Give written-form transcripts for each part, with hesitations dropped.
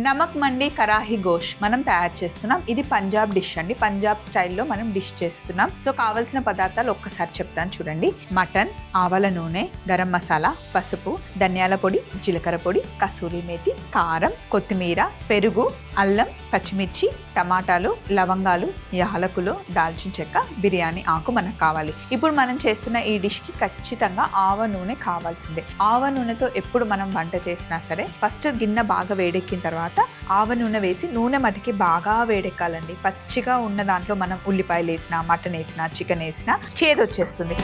నమక్ మండి కరాహీ గోష్ మనం తయారు చేస్తున్నాం. ఇది పంజాబ్ డిష్ అండి. పంజాబ్ స్టైల్లో మనం డిష్ చేస్తున్నాం. సో కావాల్సిన పదార్థాలు ఒక్కసారి చెప్తాను చూడండి. మటన్, ఆవాల నూనె, గరం మసాలా, పసుపు, ధనియాల పొడి, జీలకర్ర పొడి, కసూరి మేతి, కారం, కొత్తిమీర, పెరుగు, అల్లం, పచ్చిమిర్చి, టమాటాలు, లవంగాలు, యాలకులు, దాల్చిన చెక్క, బిర్యానీ ఆకు మనకు కావాలి. ఇప్పుడు మనం చేస్తున్న ఈ డిష్కి ఖచ్చితంగా ఆవ నూనె కావాల్సిందే. ఆవ నూనెతో ఎప్పుడు మనం వంట చేసినా సరే ఫస్ట్ గిన్నె బాగా వేడెక్కిన తర్వాత ఆవ నూనె వేసి నూనె మటుకి బాగా వేడెక్కాలండి. పచ్చిగా ఉన్న దాంట్లో మనం ఉల్లిపాయలు వేసినా, మటన్ వేసినా, చికెన్ వేసినా చేదొచ్చేస్తుంది.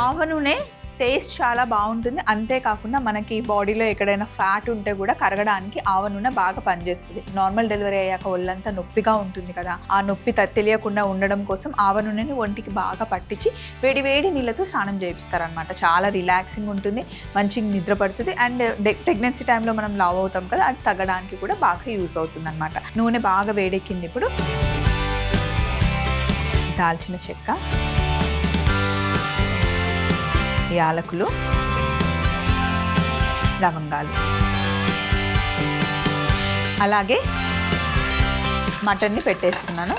ఆవ నూనె టేస్ట్ చాలా బాగుంటుంది. అంతేకాకుండా మనకి బాడీలో ఎక్కడైనా ఫ్యాట్ ఉంటే కూడా కరగడానికి ఆవ నూనె బాగా పనిచేస్తుంది. నార్మల్ డెలివరీ అయ్యాక ఒళ్ళంతా నొప్పిగా ఉంటుంది కదా, ఆ నొప్పి తెలియకుండా ఉండడం కోసం ఆవ నూనెని ఒంటికి బాగా పట్టించి వేడి వేడి నీళ్ళతో స్నానం చేయిస్తారనమాట. చాలా రిలాక్సింగ్ ఉంటుంది, మంచిగా నిద్ర పడుతుంది. అండ్ ప్రెగ్నెన్సీ టైంలో మనం లావ్ అవుతాం కదా, అది తగ్గడానికి కూడా బాగా యూస్ అవుతుంది అనమాట. నూనె బాగా వేడెక్కింది. ఇప్పుడు దాల్చిన చెక్క, యాలకులు, లవంగాలు, అలాగే మటన్ని పెట్టేస్తున్నాను.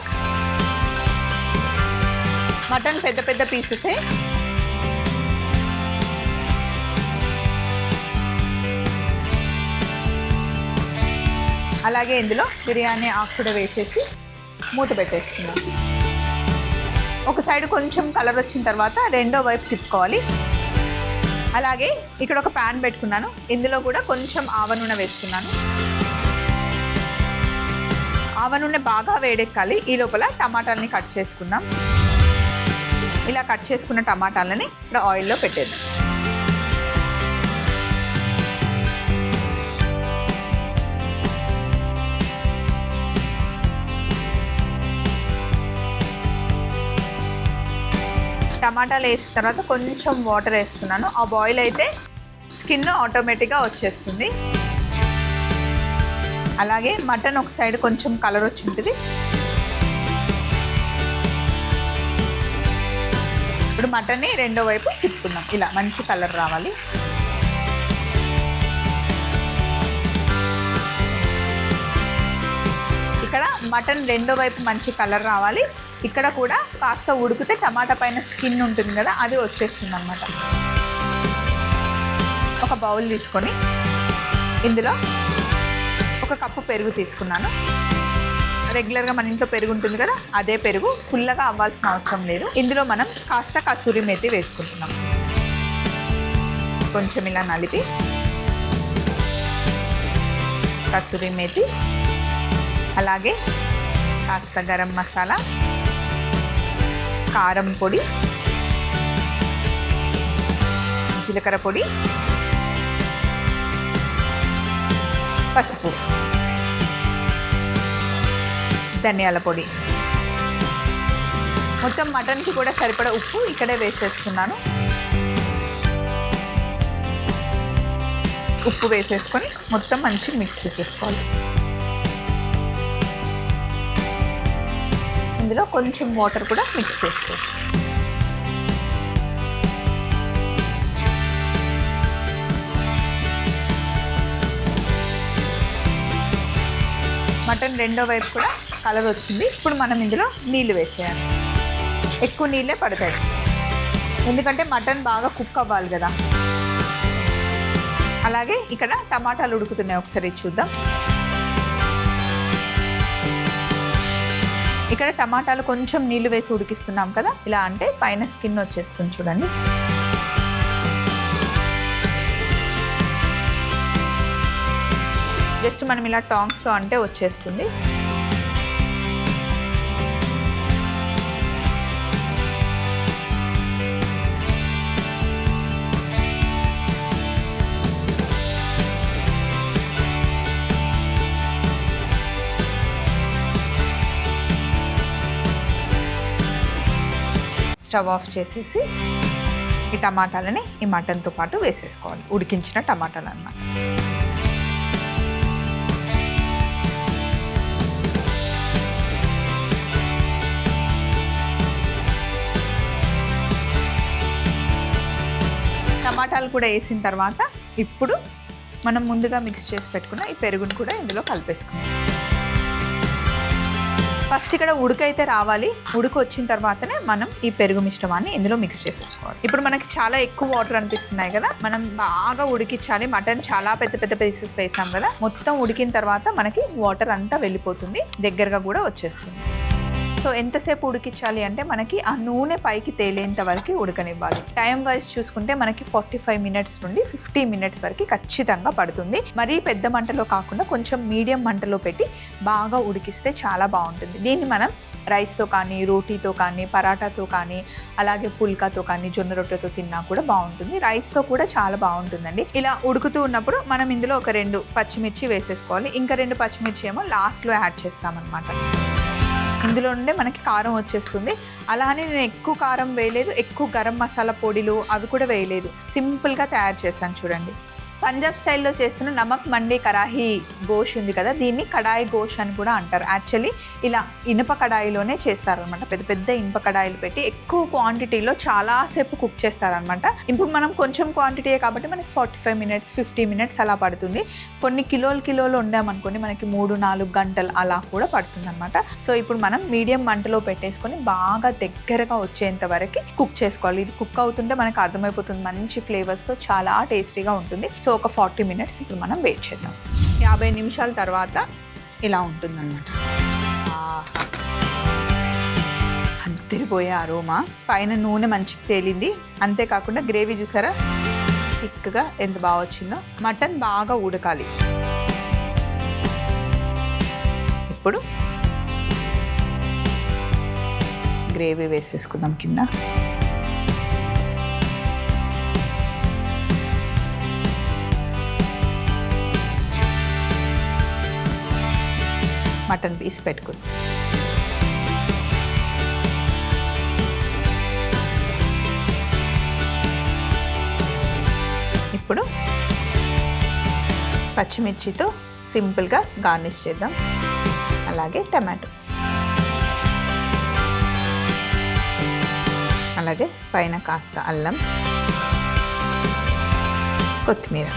మటన్ పెద్ద పెద్ద పీసెసే. అలాగే ఇందులో బిర్యానీ ఆకు కూడా వేసేసి మూత పెట్టేస్తున్నాను. ఒక సైడ్ కొంచెం కలర్ వచ్చిన తర్వాత రెండో వైపు తిప్పుకోవాలి. అలాగే ఇక్కడ ఒక ప్యాన్ పెట్టుకున్నాను. ఇందులో కూడా కొంచెం ఆవ నూనె వేస్తున్నాను. ఆవ నూనె బాగా వేడెక్కాలి. ఈ లోపల టమాటాలని కట్ చేసుకుందాం. ఇలా కట్ చేసుకున్న టమాటాలని ఇక్కడ ఆయిల్లో పెట్టేద్దాం. టమాటాలు వేసిన తర్వాత కొంచెం వాటర్ వేస్తున్నాను. ఆ బాయిల్ అయితే స్కిన్ ఆటోమేటిక్గా వచ్చేస్తుంది. అలాగే మటన్ ఒక సైడ్ కొంచెం కలర్ వచ్చి ఉంటుంది. ఇప్పుడు మటన్ని రెండో వైపు తిప్పుకుందాం. ఇలా మంచి కలర్ రావాలి. ఇక్కడ మటన్ రెండో వైపు మంచి కలర్ రావాలి. ఇక్కడ కూడా కాస్త ఉడికితే టమాటా పైన స్కిన్ ఉంటుంది కదా, అది వచ్చేస్తుంది అన్నమాట. ఒక బౌల్ తీసుకొని ఇందులో ఒక కప్పు పెరుగు తీసుకున్నాను. రెగ్యులర్గా మన ఇంట్లో పెరుగు ఉంటుంది కదా, అదే పెరుగు. ఫుల్లగా అవ్వాల్సిన అవసరం లేదు. ఇందులో మనం కాస్త కసూరి మేతి వేసుకుంటున్నాం. కొంచెం ఇలా నలిపి కసూరి మేతి, అలాగే కాస్త గరం మసాలా, కారం పొడి, జీలకర్ర పొడి, పసుపు, ధనియాల పొడి, మొత్తం మటన్కి కూడా సరిపడా ఉప్పు ఇక్కడే వేసేస్తున్నాను. ఉప్పు వేసేసుకొని మొత్తం మంచిగా మిక్స్ చేసేసుకోవాలి. ఇందులో కొంచెం వాటర్ కూడా మిక్స్ చేసుకోవచ్చు. మటన్ రెండో వైపు కూడా కలర్ వచ్చింది. ఇప్పుడు మనం ఇందులో నీళ్ళు వేసేయాలి. ఎక్కువ నీళ్ళే పడతాయి, ఎందుకంటే మటన్ బాగా కుక్ అవ్వాలి కదా. అలాగే ఇక్కడ టమాటాలు ఉడుకుతున్నాయి, ఒకసారి చూద్దాం. ఇక్కడ టమాటాలు కొంచెం నీళ్లు వేసి ఉడికిస్తున్నాం కదా, ఇలా అంటే పైన స్కిన్ వచ్చేస్తుంది చూడండి. జస్ట్ మనం ఇలా టాంగ్స్తో అంటే వచ్చేస్తుంది. స్టవ్ ఆఫ్ చేసేసి ఈ టమాటాలని ఈ మటన్తో పాటు వేసేసుకోవాలి. ఉడికించిన టమాటాలు అన్నమాట. టమాటాలు కూడా వేసిన తర్వాత ఇప్పుడు మనం ముందుగా మిక్స్ చేసి పెట్టుకున్న ఈ పెరుగును కూడా ఇందులో కలిపేసుకుందాం. ఫస్ట్ ఇక్కడ ఉడకైతే రావాలి. ఉడుకు వచ్చిన తర్వాతనే మనం ఈ పెరుగు మిశ్రమాన్ని ఇందులో మిక్స్ చేసేసుకోవాలి. ఇప్పుడు మనకి చాలా ఎక్కువ వాటర్ అనిపిస్తున్నాయి కదా, మనం బాగా ఉడికించాలి. మటన్ చాలా పెద్ద పెద్ద పీసెస్ వేసాం కదా, మొత్తం ఉడికిన తర్వాత మనకి వాటర్ అంతా వెళ్ళిపోతుంది, దగ్గరగా కూడా వచ్చేస్తుంది. సో ఎంతసేపు ఉడికించాలి అంటే మనకి ఆ నూనె పైకి తేలేంత వరకు ఉడకనివ్వాలి. టైం వైజ్ చూసుకుంటే మనకి 45 మినిట్స్ నుండి 50 మినిట్స్ వరకు ఖచ్చితంగా పడుతుంది. మరీ పెద్ద మంటలో కాకుండా కొంచెం మీడియం మంటలో పెట్టి బాగా ఉడికిస్తే చాలా బాగుంటుంది. దీన్ని మనం రైస్తో కానీ, రోటీతో కానీ, పరాటాతో కానీ, అలాగే పుల్కాతో కానీ, జొన్న రొట్టెతో తిన్నా కూడా బాగుంటుంది. రైస్తో కూడా చాలా బాగుంటుందండి. ఇలా ఉడుకుతూ ఉన్నప్పుడు మనం ఇందులో ఒక 2 పచ్చిమిర్చి వేసేసుకోవాలి. ఇంకా 2 పచ్చిమిర్చి ఏమో లాస్ట్లో యాడ్ చేస్తామన్నమాట. ఇందులో నుండే మనకి కారం వచ్చేస్తుంది. అలానే నేను ఎక్కువ కారం వేయలేదు, ఎక్కువ గరం మసాలా పొడిలు అవి కూడా వేయలేదు. సింపుల్గా తయారు చేశాను చూడండి. పంజాబ్ స్టైల్లో చేస్తున్న నమక్ మండి కరాహీ గోష్ ఉంది కదా, దీన్ని కడాయి గోష్ అని కూడా అంటారు. యాక్చువల్లీ ఇలా ఇనుప కడాయిలోనే చేస్తారనమాట. పెద్ద పెద్ద ఇనుప కడాయిలు పెట్టి ఎక్కువ క్వాంటిటీలో చాలాసేపు కుక్ చేస్తారనమాట. ఇప్పుడు మనం కొంచెం క్వాంటిటీయే కాబట్టి మనకి 45 మినిట్స్ 50 మినిట్స్ అలా పడుతుంది. కొన్ని కిలోలు వండామనుకోండి మనకి 3-4 గంటలు అలా కూడా పడుతుంది అనమాట. సో ఇప్పుడు మనం మీడియం మంటలో పెట్టేసుకొని బాగా దగ్గరగా వచ్చేంత వరకు కుక్ చేసుకోవాలి. ఇది కుక్ అవుతుంటే మనకు అర్థమైపోతుంది, మంచి ఫ్లేవర్స్తో చాలా టేస్టీగా ఉంటుంది. సో ఒక 40 మినిట్స్ ఇప్పుడు మనం వెయిట్ చేద్దాం. 50 నిమిషాల తర్వాత ఇలా ఉంటుందన్నమాట. అదిరిపోయే అరోమా, పైన నూనె మంచిగా తేలింది. అంతేకాకుండా గ్రేవీ చూసారా థిక్గా ఎంత బాగా వచ్చిందో. మటన్ బాగా ఉడకాలి. ఇప్పుడు గ్రేవీ వేసేసుకుందాం కింద. మటన్ పీస్ పెట్టుకుంది. ఇప్పుడు పచ్చిమిర్చితో సింపుల్గా గార్నిష్ చేద్దాం. అలాగే టమాటోస్, అలాగే పైన కాస్త అల్లం, కొత్తిమీర.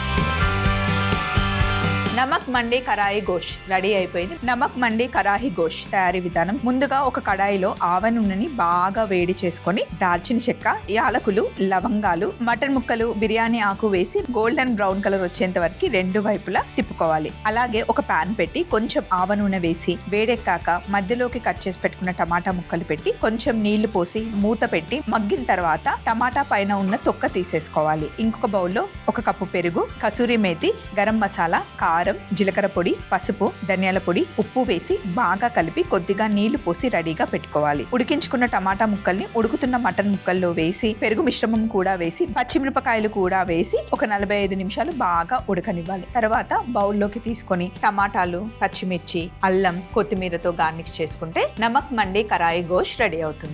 నమక్ మండి కరాయి గోష్ రెడీ అయిపోయింది. నమక్ మండి కరాహీ గోష్ తయారీ విధానం: ముందుగా ఒక కడాయిలో ఆవ నూనెని బాగా వేడి చేసుకొని దాల్చిన చెక్క, యాలకులు, లవంగాలు, మటన్ ముక్కలు, బిర్యానీ ఆకు వేసి గోల్డెన్ బ్రౌన్ కలర్ వచ్చేంత వరకు 2 వైపులా తిప్పుకోవాలి. అలాగే ఒక పాన్ పెట్టి కొంచెం ఆవ నూనె వేసి వేడెక్కాక మధ్యలోకి కట్ చేసి పెట్టుకున్న టమాటా ముక్కలు పెట్టి కొంచెం నీళ్లు పోసి మూత పెట్టి మగ్గిన తర్వాత టమాటా పైన ఉన్న తొక్క తీసేసుకోవాలి. ఇంకొక బౌల్లో 1 కప్పు పెరుగు, కసూరి మేతి, గరం మసాలా, కారం, జీలకర్ర పొడి, పసుపు, ధనియాల పొడి, ఉప్పు వేసి బాగా కలిపి కొద్దిగా నీళ్లు పోసి రెడీగా పెట్టుకోవాలి. ఉడికించుకున్న టమాటా ముక్కల్ని ఉడుకుతున్న మటన్ ముక్కల్లో వేసి పెరుగు మిశ్రమం కూడా వేసి పచ్చిమిరపకాయలు కూడా వేసి ఒక 45 నిమిషాలు బాగా ఉడకనివ్వాలి. తర్వాత బౌల్లోకి తీసుకొని టమాటాలు, పచ్చిమిర్చి, అల్లం, కొత్తిమీరతో గార్నిష్ చేసుకుంటే నమక్ మండి కరాయి గోష్ రెడీ అవుతుంది.